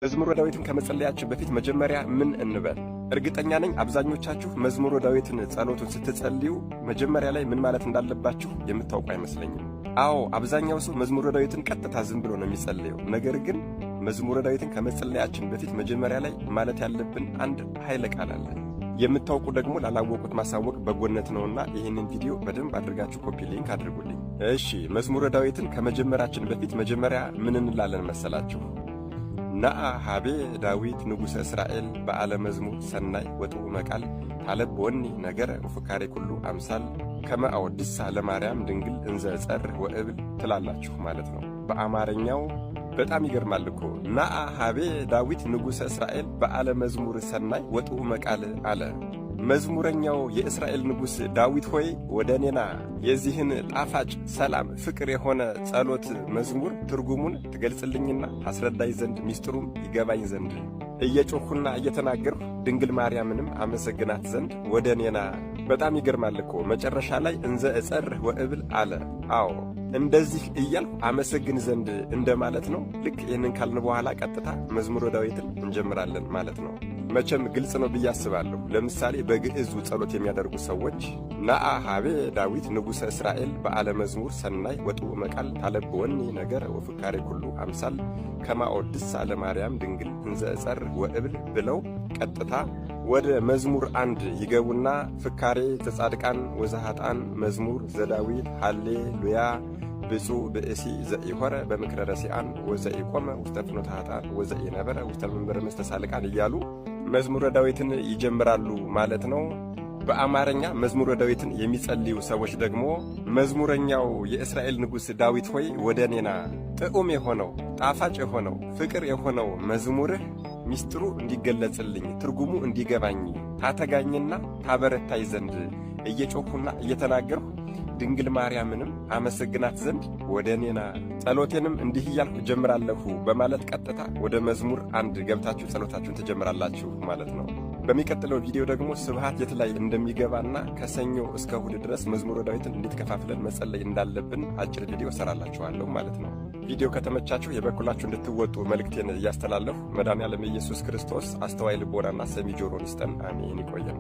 መዝሙረ ዳዊትን ከመጸለያችን በፊት መጀመሪያ ምን እንበል? እርግጠኛ ነኝ አብዛኞቻችሁ መዝሙረ ዳዊትን ጸሎቱን ስትጸልዩ መጀመሪያ ላይ ምን ማለት እንዳለባችሁ የምታውቁ አይመስለኝም። አዎ አብዛኛው ሰው መዝሙረ ዳዊትን ቀጥታ ዝም ብሎ ነው የሚጸልየው። ነገር ግን መዝሙረ ዳዊትን ከመጸለያችን በፊት መጀመሪያ ላይ ማለት ያለብን አንድ ኃይለ ቃል አለ። የምታውቁ ደግሞ ላላወቁት ማሳወቅ በጎነት ነውና ይህንን ቪዲዮ በደንብ አድርጋችሁ ኮፒ ሊንክ አድርጉልኝ። እሺ መዝሙረ ዳዊትን ከመጀመራችን በፊት መጀመሪያ ምን እንላለን መሰላችሁ? ናአ ሀቤ ዳዊት ንጉሠ እስራኤል በዓለ መዝሙር ሰናይ ወጥዑመ ቃል ታለብወኒ ነገረ ወፍካሬ ኩሉ አምሳል ከመ አወድሳ ለማርያም ድንግል እንዘ እጸርህ ወእብል ትላላችሁ ማለት ነው። በአማርኛው በጣም ይገርማል እኮ። ናአ ሀቤ ዳዊት ንጉሠ እስራኤል በዓለ መዝሙር ሰናይ ወጥዑመ ቃል አለ። መዝሙረኛው የእስራኤል ንጉሥ ዳዊት ሆይ ወደ እኔና የዚህን ጣፋጭ ሰላም ፍቅር የሆነ ጸሎት መዝሙር ትርጉሙን ትገልጽልኝና አስረዳኝ ዘንድ ሚስጥሩም ይገባኝ ዘንድ እየጮኽና እየተናገርሁ ድንግል ማርያምንም አመሰግናት ዘንድ ወደ እኔና። በጣም ይገርማል እኮ መጨረሻ ላይ እንዘ እጸርህ ወእብል አለ። አዎ እንደዚህ እያልሁ አመሰግን ዘንድ እንደማለት ነው። ልክ ይህንን ካልን በኋላ ቀጥታ መዝሙረ ዳዊትን እንጀምራለን ማለት ነው። መቼም ግልጽ ነው ብዬ አስባለሁ። ለምሳሌ በግዕዙ ጸሎት የሚያደርጉ ሰዎች ናአ ሀቤ ዳዊት ንጉሠ እስራኤል በዓለ መዝሙር ሰናይ ወጥዑመ ቃል ታለብወኒ ነገረ ወፍካሬ ኩሉ አምሳል ከመ አወድሳ ለማርያም ድንግል እንዘ እጸርህ ወእብል ብለው ቀጥታ ወደ መዝሙር 1 ይገቡና ፍካሬ ዘጻድቃን ወዘኃጥአን መዝሙር ዘዳዊት ሃሌሉያ ብፁዕ ብእሲ ዘኢሖረ በምክረ ረሲዓን ወዘኢቆመ ውስተ ፍኖተ ኃጥአን ወዘኢነበረ ውስተ መንበረ መስተሳልቃን እያሉ መዝሙረ ዳዊትን ይጀምራሉ ማለት ነው። በአማርኛ መዝሙረ ዳዊትን የሚጸልዩ ሰዎች ደግሞ መዝሙረኛው የእስራኤል ንጉሥ ዳዊት ሆይ ወደ እኔና ጥዑም የሆነው ጣፋጭ የሆነው ፍቅር የሆነው መዝሙርህ ሚስጥሩ እንዲገለጽልኝ ትርጉሙ እንዲገባኝ ታተጋኝና ታበረታይ ዘንድ እየጮኽና እየተናገርሁ ድንግል ማርያምንም አመሰግናት ዘንድ ወደ እኔና ጸሎቴንም እንዲህ እያልኩ ጀምራለሁ በማለት ቀጥታ ወደ መዝሙር 1 ገብታችሁ ጸሎታችሁን ትጀምራላችሁ ማለት ነው። በሚቀጥለው ቪዲዮ ደግሞ ስብሐት የት ላይ እንደሚገባና ከሰኞ እስከ እሁድ ድረስ መዝሙረ ዳዊትን እንዴት ከፋፍለን መጸለይ እንዳለብን አጭር ቪዲዮ ሰራላችኋለሁ ማለት ነው። ቪዲዮ ከተመቻችሁ የበኩላችሁ እንድትወጡ መልእክቴን እያስተላለፉ መድኃኔዓለም ኢየሱስ ክርስቶስ አስተዋይ ልቦናና ሰሚ ጆሮን ይስጠን። አሜን። ይቆየን።